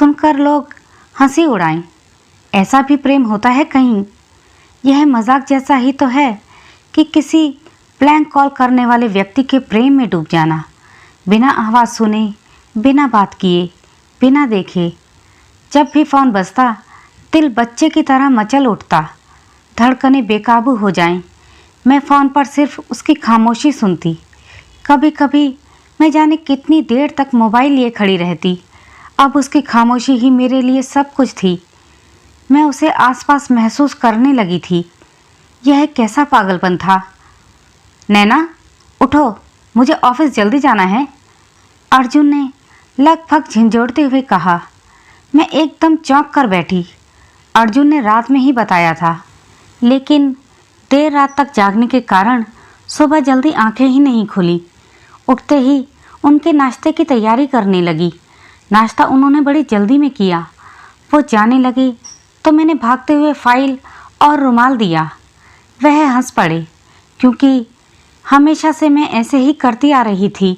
सुनकर लोग हंसी उड़ाएं। ऐसा भी प्रेम होता है कहीं? यह मजाक जैसा ही तो है कि किसी प्लैंक कॉल करने वाले व्यक्ति के प्रेम में डूब जाना, बिना आवाज़ सुने, बिना बात किए, बिना देखे। जब भी फ़ोन बजता दिल बच्चे की तरह मचल उठता, धड़कनें बेकाबू हो जाएं। मैं फ़ोन पर सिर्फ उसकी खामोशी सुनती। कभी कभी मैं जाने कितनी देर तक मोबाइल लिए खड़ी रहती। अब उसकी खामोशी ही मेरे लिए सब कुछ थी। मैं उसे आसपास महसूस करने लगी थी। यह कैसा पागलपन था। नैना, उठो, मुझे ऑफिस जल्दी जाना है, अर्जुन ने लगभग झिंझोड़ते हुए कहा। मैं एकदम चौंक कर बैठी। अर्जुन ने रात में ही बताया था, लेकिन देर रात तक जागने के कारण सुबह जल्दी आंखें ही नहीं खुली। उठते ही उनके नाश्ते की तैयारी करने लगी। नाश्ता उन्होंने बड़ी जल्दी में किया। वो जाने लगे तो मैंने भागते हुए फाइल और रुमाल दिया। वह हंस पड़े, क्योंकि हमेशा से मैं ऐसे ही करती आ रही थी।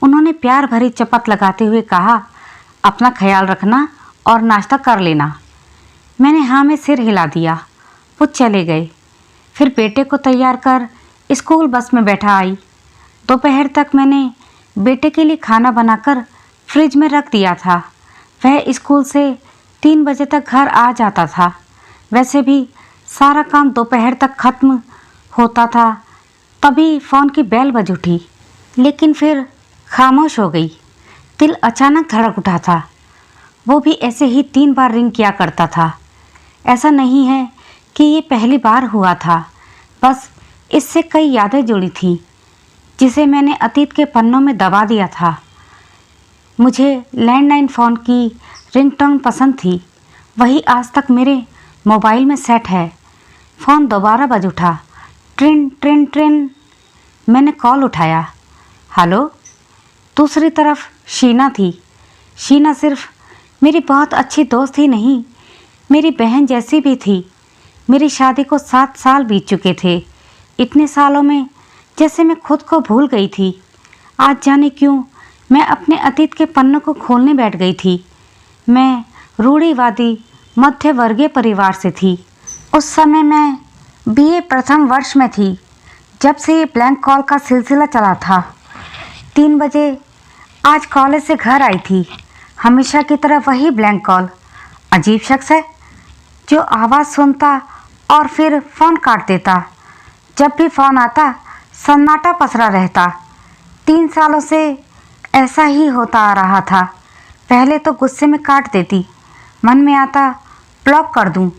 उन्होंने प्यार भरी चपत लगाते हुए कहा, अपना ख्याल रखना और नाश्ता कर लेना। मैंने हाँ में सिर हिला दिया। वो चले गए। फिर बेटे को तैयार कर स्कूल बस में बैठा आई। दोपहर तक मैंने बेटे के लिए खाना बनाकर फ्रिज में रख दिया था। वह स्कूल से 3 बजे तक घर आ जाता था। वैसे भी सारा काम दोपहर तक ख़त्म होता था। तभी फ़ोन की बेल बज उठी, लेकिन फिर खामोश हो गई। दिल अचानक धड़क उठा था। वो भी ऐसे ही 3 बार रिंग किया करता था। ऐसा नहीं है कि ये पहली बार हुआ था, बस इससे कई यादें जुड़ी थी जिसे मैंने अतीत के पन्नों में दबा दिया था। मुझे लैंडलाइन फ़ोन की रिंगटोन पसंद थी। वही आज तक मेरे मोबाइल में सेट है। फ़ोन दोबारा बज उठा। ट्रिन ट्रिन ट्रिन। मैंने कॉल उठाया। हेलो। दूसरी तरफ शीना थी। शीना सिर्फ मेरी बहुत अच्छी दोस्त ही नहीं, मेरी बहन जैसी भी थी। मेरी शादी को 7 साल बीत चुके थे। इतने सालों में जैसे मैं खुद को भूल गई थी। आज जाने क्यों मैं अपने अतीत के पन्नों को खोलने बैठ गई थी। मैं रूढ़िवादी मध्य वर्गीय परिवार से थी। उस समय मैं बीए प्रथम वर्ष में थी, जब से ये ब्लैंक कॉल का सिलसिला चला था। 3 बजे आज कॉलेज से घर आई थी। हमेशा की तरह वही ब्लैंक कॉल। अजीब शख्स है जो आवाज़ सुनता और फिर फ़ोन काट देता। जब भी फ़ोन आता सन्नाटा पसरा रहता। 3 सालों से ऐसा ही होता आ रहा था। पहले तो गुस्से में काट देती, मन में आता ब्लॉक कर दूं,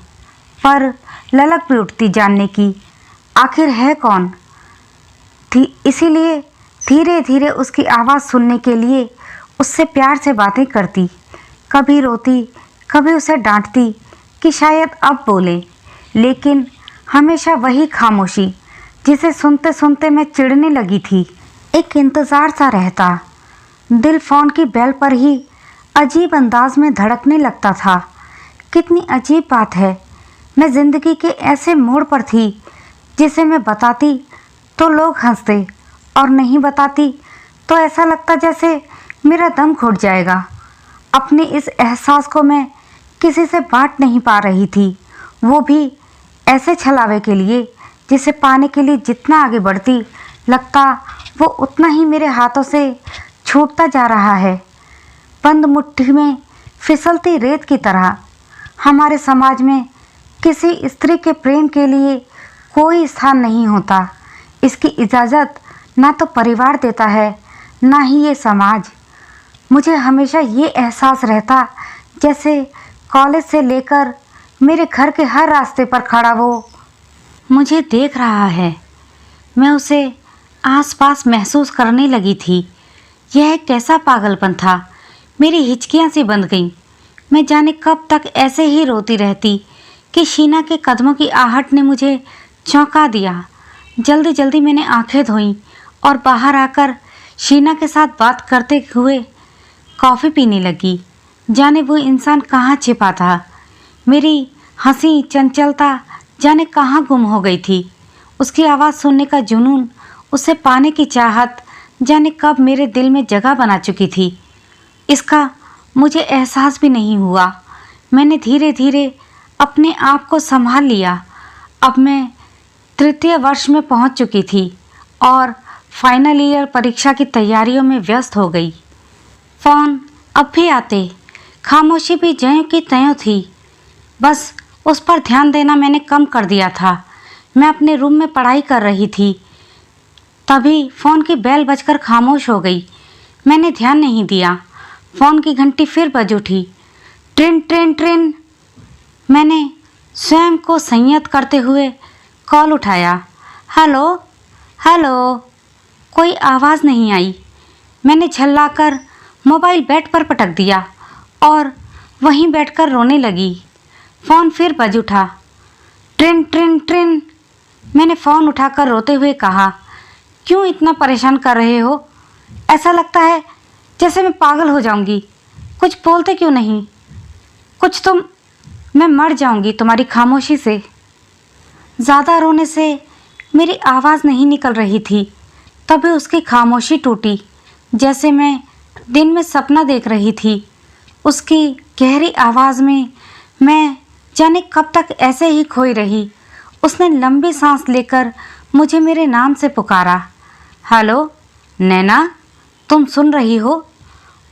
पर ललक भी उठती जानने की आखिर है कौन थी। इसीलिए धीरे धीरे उसकी आवाज़ सुनने के लिए उससे प्यार से बातें करती। कभी रोती, कभी उसे डांटती कि शायद अब बोले, लेकिन हमेशा वही खामोशी जिसे सुनते सुनते मैं चिढ़ने लगी थी। एक इंतज़ार सा रहता। दिल फ़ोन की बेल पर ही अजीब अंदाज में धड़कने लगता था। कितनी अजीब बात है, मैं ज़िंदगी के ऐसे मोड़ पर थी जिसे मैं बताती तो लोग हंसते और नहीं बताती तो ऐसा लगता जैसे मेरा दम घुट जाएगा। अपने इस एहसास को मैं किसी से बांट नहीं पा रही थी, वो भी ऐसे छलावे के लिए जिसे पाने के लिए जितना आगे बढ़ती लगता वो उतना ही मेरे हाथों से छूटता जा रहा है। बंद मुट्ठी में फिसलती रेत की तरह। हमारे समाज में किसी स्त्री के प्रेम के लिए कोई स्थान नहीं होता। इसकी इजाज़त ना तो परिवार देता है, ना ही ये समाज। मुझे हमेशा ये एहसास रहता जैसे कॉलेज से लेकर मेरे घर के हर रास्ते पर खड़ा वो मुझे देख रहा है। मैं उसे आसपास महसूस करने लगी थी। यह कैसा पागलपन था। मेरी हिचकियां सी बंध गईं। मैं जाने कब तक ऐसे ही रोती रहती कि शीना के कदमों की आहट ने मुझे चौंका दिया। जल्दी जल्दी मैंने आंखें धोईं और बाहर आकर शीना के साथ बात करते हुए कॉफ़ी पीने लगी। जाने वो इंसान कहाँ छिपा था। मेरी हंसी चंचलता जाने कहाँ गुम हो गई थी। उसकी आवाज़ सुनने का जुनून, उसे पाने की चाहत जाने कब मेरे दिल में जगह बना चुकी थी। इसका मुझे एहसास भी नहीं हुआ। मैंने धीरे धीरे अपने आप को संभाल लिया। अब मैं तृतीय वर्ष में पहुंच चुकी थी और फाइनल ईयर परीक्षा की तैयारियों में व्यस्त हो गई। फ़ोन अब भी आते, खामोशी भी ज्यों की त्यों थी। बस उस पर ध्यान देना मैंने कम कर दिया था। मैं अपने रूम में पढ़ाई कर रही थी, तभी फ़ोन की बेल बजकर खामोश हो गई। मैंने ध्यान नहीं दिया। फ़ोन की घंटी फिर बज उठी। ट्रिन ट्रिन ट्रिन। मैंने स्वयं को संयत करते हुए कॉल उठाया। Hello hello. कोई आवाज़ नहीं आई। मैंने झल्लाकर मोबाइल बेड पर पटक दिया और वहीं बैठकर रोने लगी। फ़ोन फिर बज उठा। ट्रिन ट्रिन ट्रिन। मैंने फ़ोन उठाकर रोते हुए कहा, क्यों इतना परेशान कर रहे हो? ऐसा लगता है जैसे मैं पागल हो जाऊंगी। कुछ बोलते क्यों नहीं? कुछ तुम, मैं मर जाऊंगी तुम्हारी खामोशी से। ज़्यादा रोने से मेरी आवाज़ नहीं निकल रही थी। तभी उसकी खामोशी टूटी, जैसे मैं दिन में सपना देख रही थी। उसकी गहरी आवाज़ में मैं जाने कब तक ऐसे ही खोई रही। उसने लंबी सांस लेकर मुझे मेरे नाम से पुकारा। हेलो नैना, तुम सुन रही हो?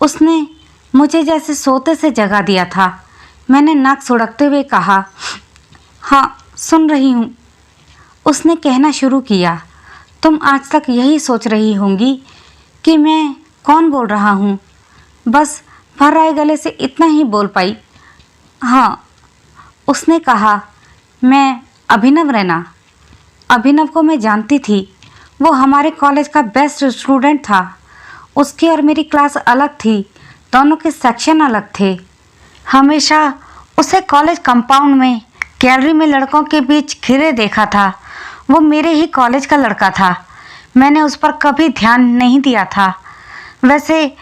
उसने मुझे जैसे सोते से जगा दिया था। मैंने नाक सुड़कते हुए कहा, हाँ सुन रही हूँ। उसने कहना शुरू किया, तुम आज तक यही सोच रही होंगी कि मैं कौन बोल रहा हूँ। बस भर आए गले से इतना ही बोल पाई। हाँ, उसने कहा, मैं अभिनव रैना। अभिनव को मैं जानती थी। वो हमारे कॉलेज का बेस्ट स्टूडेंट था। उसकी और मेरी क्लास अलग थी, दोनों के सेक्शन अलग थे। हमेशा उसे कॉलेज कंपाउंड में गैलरी में लड़कों के बीच घिरे देखा था। वो मेरे ही कॉलेज का लड़का था। मैंने उस पर कभी ध्यान नहीं दिया था। वैसे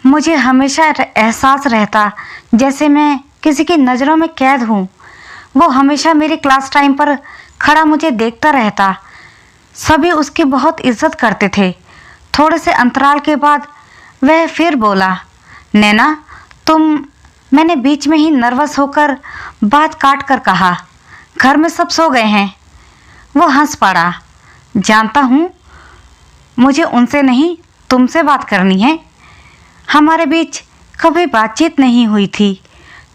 मुझे हमेशा एहसास रहता जैसे मैं किसी की नज़रों में कैद हूँ। वो हमेशा मेरी क्लास टाइम पर खड़ा मुझे देखता रहता। सभी उसकी बहुत इज्जत करते थे। थोड़े से अंतराल के बाद वह फिर बोला, नैना तुम। मैंने बीच में ही नर्वस होकर बात काट कर कहा, घर में सब सो गए हैं। वो हंस पड़ा। जानता हूँ, मुझे उनसे नहीं तुमसे बात करनी है। हमारे बीच कभी बातचीत नहीं हुई थी।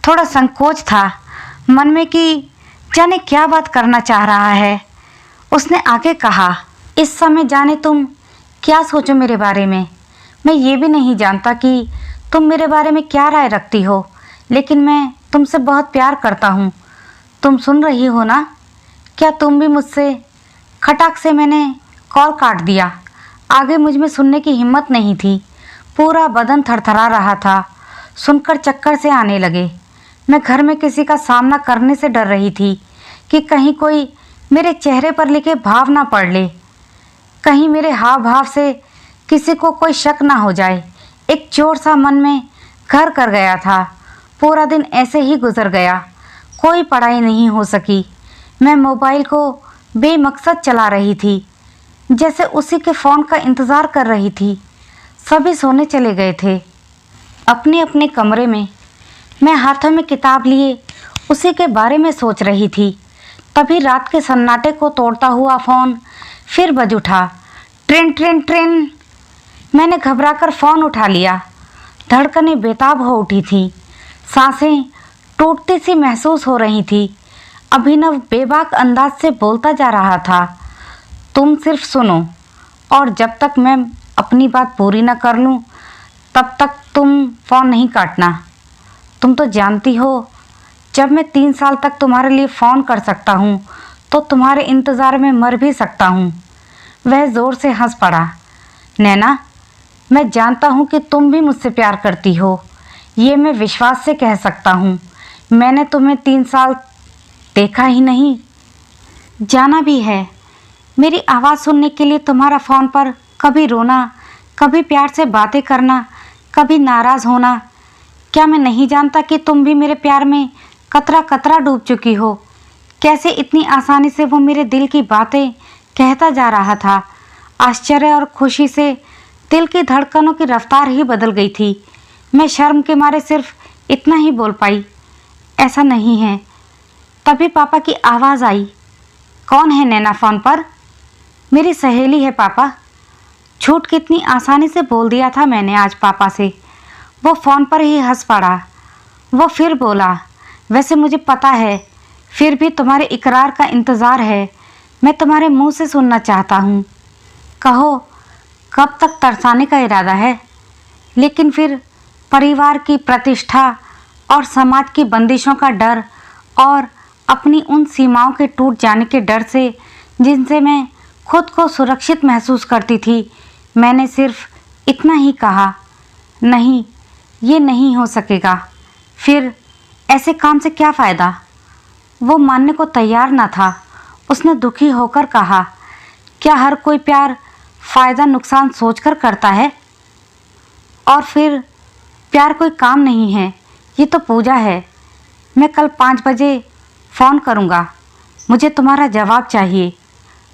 थोड़ा संकोच था मन में कि जाने क्या बात करना चाह रहा है। उसने आगे कहा, इस समय जाने तुम क्या सोचो मेरे बारे में। मैं ये भी नहीं जानता कि तुम मेरे बारे में क्या राय रखती हो, लेकिन मैं तुमसे बहुत प्यार करता हूँ। तुम सुन रही हो ना? क्या तुम भी मुझसे? खटाक से मैंने कॉल काट दिया। आगे मुझ में सुनने की हिम्मत नहीं थी। पूरा बदन थरथरा रहा था। सुनकर चक्कर से आने लगे। मैं घर में किसी का सामना करने से डर रही थी कि कहीं कोई मेरे चेहरे पर लिखे भाव ना पढ़ ले, कहीं मेरे हाव भाव से किसी को कोई शक ना हो जाए। एक चोर सा मन में घर कर गया था। पूरा दिन ऐसे ही गुजर गया। कोई पढ़ाई नहीं हो सकी। मैं मोबाइल को बेमकसद चला रही थी, जैसे उसी के फ़ोन का इंतज़ार कर रही थी। सभी सोने चले गए थे अपने अपने कमरे में। मैं हाथों में किताब लिए उसी के बारे में सोच रही थी। तभी रात के सन्नाटे को तोड़ता हुआ फ़ोन फिर बज उठा। Train train train. मैंने घबराकर फ़ोन उठा लिया। धड़कनें बेताब हो उठी थी। सांसें टूटती सी महसूस हो रही थी। अभिनव बेबाक अंदाज से बोलता जा रहा था, तुम सिर्फ सुनो और जब तक मैं अपनी बात पूरी न कर लूँ तब तक तुम फ़ोन नहीं काटना। तुम तो जानती हो, जब मैं 3 साल तक तुम्हारे लिए फ़ोन कर सकता हूँ तो तुम्हारे इंतज़ार में मर भी सकता हूँ। वह ज़ोर से हंस पड़ा। नैना, मैं जानता हूँ कि तुम भी मुझसे प्यार करती हो। ये मैं विश्वास से कह सकता हूँ। मैंने तुम्हें 3 साल देखा ही नहीं, जाना भी है। मेरी आवाज़ सुनने के लिए तुम्हारा फ़ोन पर कभी रोना, कभी प्यार से बातें करना, कभी नाराज़ होना। क्या मैं नहीं जानता कि तुम भी मेरे प्यार में कतरा कतरा डूब चुकी हो? कैसे इतनी आसानी से वो मेरे दिल की बातें कहता जा रहा था। आश्चर्य और खुशी से दिल की धड़कनों की रफ्तार ही बदल गई थी। मैं शर्म के मारे सिर्फ इतना ही बोल पाई, ऐसा नहीं है। तभी पापा की आवाज़ आई, कौन है नैना फ़ोन पर? मेरी सहेली है पापा। झूठ कितनी आसानी से बोल दिया था मैंने आज पापा से। वो फ़ोन पर ही हंस पड़ा। वो फिर बोला, वैसे मुझे पता है, फिर भी तुम्हारे इकरार का इंतज़ार है। मैं तुम्हारे मुंह से सुनना चाहता हूँ। कहो, कब तक तरसाने का इरादा है? लेकिन फिर परिवार की प्रतिष्ठा और समाज की बंदिशों का डर और अपनी उन सीमाओं के टूट जाने के डर से जिनसे मैं खुद को सुरक्षित महसूस करती थी, मैंने सिर्फ इतना ही कहा, नहीं, ये नहीं हो सकेगा। फिर ऐसे काम से क्या फ़ायदा? वो मानने को तैयार न था। उसने दुखी होकर कहा, क्या हर कोई प्यार फ़ायदा नुकसान सोचकर करता है? और फिर प्यार कोई काम नहीं है, ये तो पूजा है। मैं कल 5 बजे फ़ोन करूँगा, मुझे तुम्हारा जवाब चाहिए।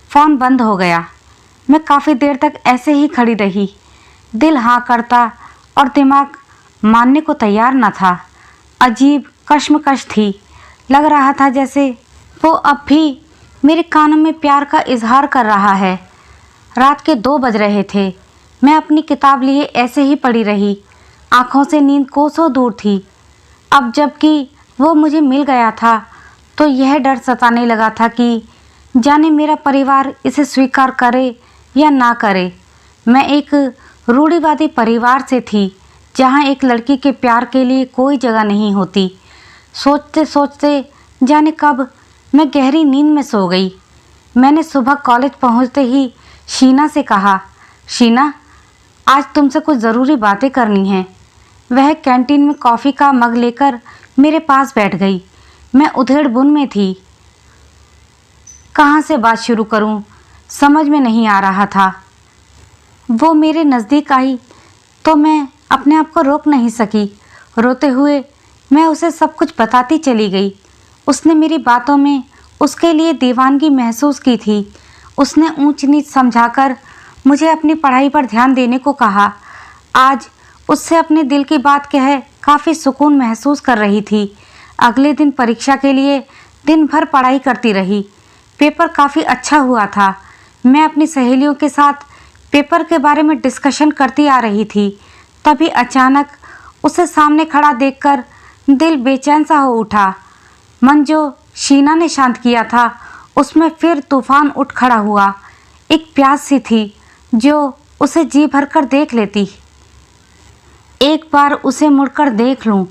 फ़ोन बंद हो गया। मैं काफ़ी देर तक ऐसे ही खड़ी रही। दिल हाँ करता और दिमाग मानने को तैयार न था। अजीब कश्मकश थी। लग रहा था जैसे वो अब भी मेरे कानों में प्यार का इजहार कर रहा है। रात के 2 बज रहे थे। मैं अपनी किताब लिए ऐसे ही पड़ी रही। आँखों से नींद कोसों दूर थी। अब जबकि वो मुझे मिल गया था तो यह डर सताने लगा था कि जाने मेरा परिवार इसे स्वीकार करे या ना करे। मैं एक रूढ़िवादी परिवार से थी जहाँ एक लड़की के प्यार के लिए कोई जगह नहीं होती। सोचते सोचते जाने कब मैं गहरी नींद में सो गई। मैंने सुबह कॉलेज पहुँचते ही शीना से कहा, शीना, आज तुमसे कुछ ज़रूरी बातें करनी हैं। वह कैंटीन में कॉफ़ी का मग लेकर मेरे पास बैठ गई। मैं उधेड़-बुन में थी। कहाँ से बात शुरू करूँ, समझ में नहीं आ रहा था। वो मेरे नज़दीक आई तो मैं अपने आप को रोक नहीं सकी। रोते हुए मैं उसे सब कुछ बताती चली गई। उसने मेरी बातों में उसके लिए दीवानगी महसूस की थी। उसने ऊंच नीच समझाकर मुझे अपनी पढ़ाई पर ध्यान देने को कहा। आज उससे अपने दिल की बात कह काफ़ी सुकून महसूस कर रही थी। अगले दिन परीक्षा के लिए दिन भर पढ़ाई करती रही। पेपर काफ़ी अच्छा हुआ था। मैं अपनी सहेलियों के साथ पेपर के बारे में डिस्कशन करती आ रही थी। तभी अचानक उसे सामने खड़ा देखकर दिल बेचैन सा हो उठा। मन जो शीना ने शांत किया था उसमें फिर तूफान उठ खड़ा हुआ। एक प्यास सी थी जो उसे जी भरकर देख लेती। एक बार उसे मुड़कर देख लूं,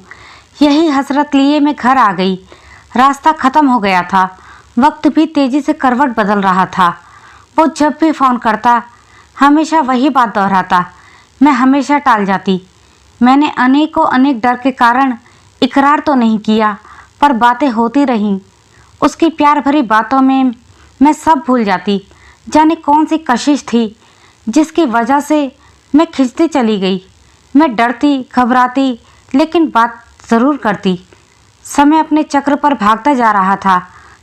यही हसरत लिए मैं घर आ गई। रास्ता ख़त्म हो गया था। वक्त भी तेज़ी से करवट बदल रहा था। वो जब भी फ़ोन करता हमेशा वही बात दोहराता। मैं हमेशा टाल जाती। मैंने अनेकों अनेक डर के कारण इकरार तो नहीं किया, पर बातें होती रहीं। उसकी प्यार भरी बातों में मैं सब भूल जाती। जाने कौन सी कशिश थी जिसकी वजह से मैं खिंचती चली गई। मैं डरती घबराती लेकिन बात ज़रूर करती। समय अपने चक्र पर भागता जा रहा था।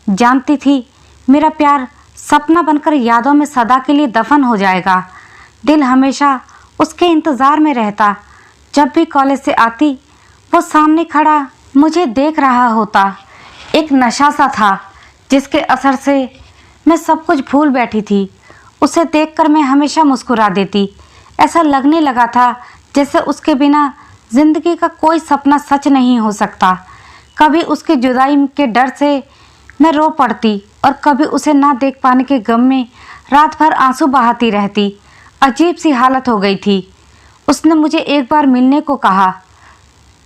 जानती थी मेरा प्यार सपना बनकर यादों में सदा के लिए दफन हो जाएगा। दिल हमेशा उसके इंतज़ार में रहता। जब भी कॉलेज से आती वो सामने खड़ा मुझे देख रहा होता। एक नशा सा था जिसके असर से मैं सब कुछ भूल बैठी थी। उसे देखकर मैं हमेशा मुस्कुरा देती। ऐसा लगने लगा था जैसे उसके बिना ज़िंदगी का कोई सपना सच नहीं हो सकता। कभी उसकी जुदाई के डर से मैं रो पड़ती और कभी उसे ना देख पाने के गम में रात भर आंसू बहाती रहती। अजीब सी हालत हो गई थी। उसने मुझे एक बार मिलने को कहा।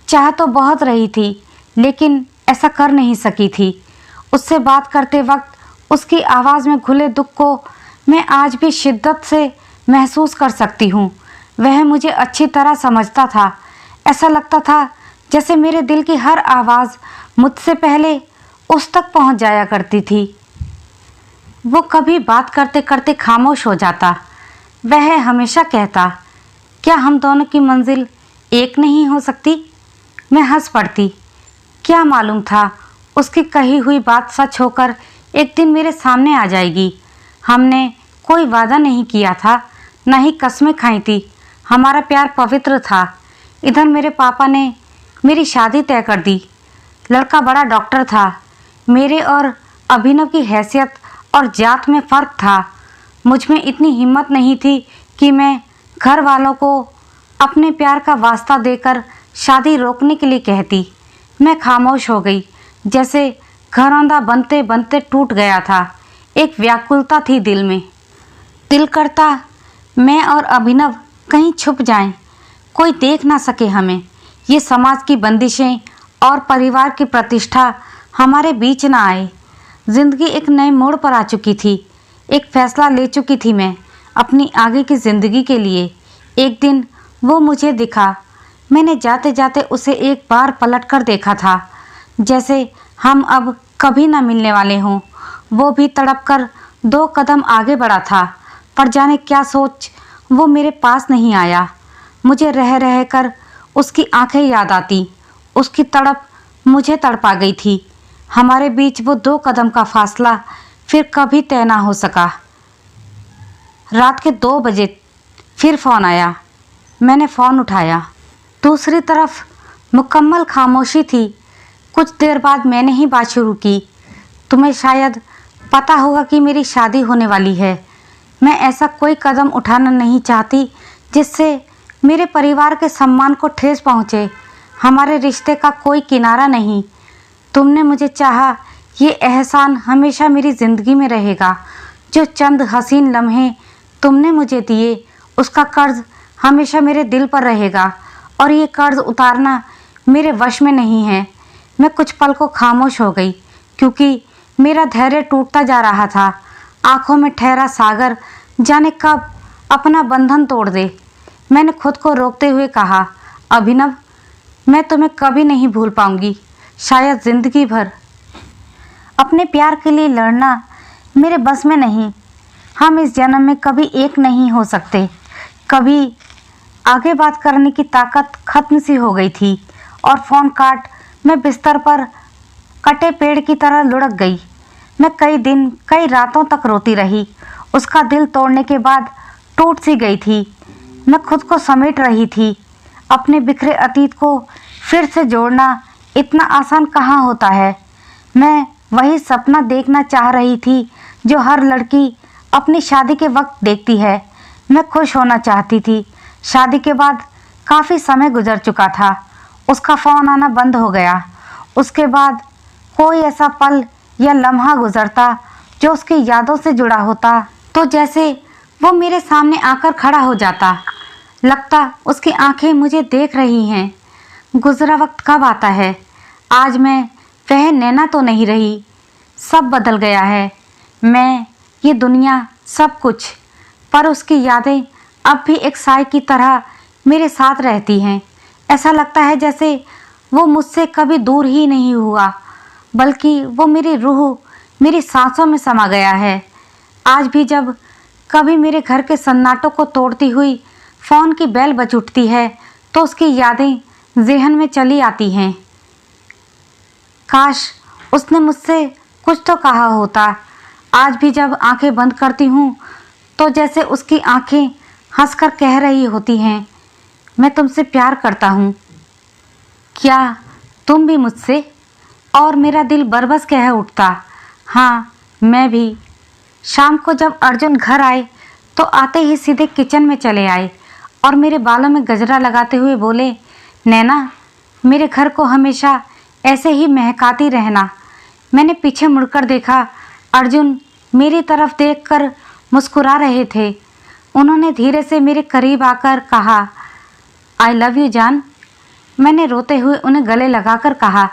चाह तो बहुत रही थी लेकिन ऐसा कर नहीं सकी थी। उससे बात करते वक्त उसकी आवाज़ में घुले दुख को मैं आज भी शिद्दत से महसूस कर सकती हूँ। वह मुझे अच्छी तरह समझता था। ऐसा लगता था जैसे मेरे दिल की हर आवाज़ मुझसे पहले उस तक पहुँच जाया करती थी। वो कभी बात करते करते खामोश हो जाता। वह हमेशा कहता, क्या हम दोनों की मंजिल एक नहीं हो सकती? मैं हंस पड़ती। क्या मालूम था उसकी कही हुई बात सच होकर एक दिन मेरे सामने आ जाएगी। हमने कोई वादा नहीं किया था, न ही कस्में खाई थी। हमारा प्यार पवित्र था। इधर मेरे पापा ने मेरी शादी तय कर दी। लड़का बड़ा डॉक्टर था। मेरे और अभिनव की हैसियत और जात में फ़र्क था। मुझ में इतनी हिम्मत नहीं थी कि मैं घर वालों को अपने प्यार का वास्ता देकर शादी रोकने के लिए कहती। मैं खामोश हो गई, जैसे घरौंदा बनते बनते टूट गया था। एक व्याकुलता थी दिल में। दिल करता मैं और अभिनव कहीं छुप जाएं, कोई देख ना सके हमें। ये समाज की बंदिशें और परिवार की प्रतिष्ठा हमारे बीच ना आए। जिंदगी एक नए मोड़ पर आ चुकी थी। एक फैसला ले चुकी थी मैं अपनी आगे की ज़िंदगी के लिए। एक दिन वो मुझे दिखा। मैंने जाते जाते उसे एक बार पलट कर देखा था, जैसे हम अब कभी ना मिलने वाले हों। वो भी तड़प कर 2 कदम आगे बढ़ा था, पर जाने क्या सोच वो मेरे पास नहीं आया। मुझे रह रह कर उसकी आंखें याद आती। उसकी तड़प मुझे तड़पा गई थी। हमारे बीच वो 2 कदम का फासला फिर कभी तय ना हो सका। रात के 2 बजे फिर फ़ोन आया। मैंने फ़ोन उठाया। दूसरी तरफ मुकम्मल खामोशी थी। कुछ देर बाद मैंने ही बात शुरू की। तुम्हें शायद पता होगा कि मेरी शादी होने वाली है। मैं ऐसा कोई कदम उठाना नहीं चाहती जिससे मेरे परिवार के सम्मान को ठेस पहुँचे। हमारे रिश्ते का कोई किनारा नहीं। तुमने मुझे चाहा, ये एहसान हमेशा मेरी ज़िंदगी में रहेगा। जो चंद हसीन लम्हे तुमने मुझे दिए, उसका कर्ज हमेशा मेरे दिल पर रहेगा और ये कर्ज उतारना मेरे वश में नहीं है। मैं कुछ पल को खामोश हो गई, क्योंकि मेरा धैर्य टूटता जा रहा था। आंखों में ठहरा सागर जाने कब अपना बंधन तोड़ दे। मैंने खुद को रोकते हुए कहा, अभिनव, मैं तुम्हें कभी नहीं भूल पाऊंगी, शायद ज़िंदगी भर। अपने प्यार के लिए लड़ना मेरे बस में नहीं। हम इस जन्म में कभी एक नहीं हो सकते। कभी आगे बात करने की ताकत खत्म सी हो गई थी और फ़ोन काट मैं बिस्तर पर कटे पेड़ की तरह लुढ़क गई। मैं कई दिन कई रातों तक रोती रही। उसका दिल तोड़ने के बाद टूट सी गई थी। मैं खुद को समेट रही थी। अपने बिखरे अतीत को फिर से जोड़ना इतना आसान कहाँ होता है। मैं वही सपना देखना चाह रही थी जो हर लड़की अपनी शादी के वक्त देखती है। मैं खुश होना चाहती थी। शादी के बाद काफ़ी समय गुजर चुका था। उसका फ़ोन आना बंद हो गया। उसके बाद कोई ऐसा पल या लम्हा गुजरता जो उसकी यादों से जुड़ा होता, तो जैसे वो मेरे सामने आकर खड़ा हो जाता। लगता उसकी आंखें मुझे देख रही हैं। गुजरा वक्त कब आता है। आज मैं वह नैना तो नहीं रही। सब बदल गया है, मैं, ये दुनिया, सब कुछ। पर उसकी यादें अब भी एक साए की तरह मेरे साथ रहती हैं। ऐसा लगता है जैसे वो मुझसे कभी दूर ही नहीं हुआ, बल्कि वो मेरी रूह, मेरी सांसों में समा गया है। आज भी जब कभी मेरे घर के सन्नाटों को तोड़ती हुई फ़ोन की बेल बज उठती है, तो उसकी यादें ज़हन में चली आती हैं। काश उसने मुझसे कुछ तो कहा होता। आज भी जब आंखें बंद करती हूँ, तो जैसे उसकी आंखें हंसकर कह रही होती हैं, मैं तुमसे प्यार करता हूँ। क्या तुम भी मुझसे? और मेरा दिल बरबस कह उठता, हाँ, मैं भी। शाम को जब अर्जुन घर आए, तो आते ही सीधे किचन में चले आए और मेरे बालों में गजरा लगाते हुए बोले, नैना, मेरे घर को हमेशा ऐसे ही महकाती रहना। मैंने पीछे मुड़कर देखा। अर्जुन मेरी तरफ देखकर मुस्कुरा रहे थे। उन्होंने धीरे से मेरे करीब आकर कहा, आई लव यू जान। मैंने रोते हुए उन्हें गले लगाकर कहा,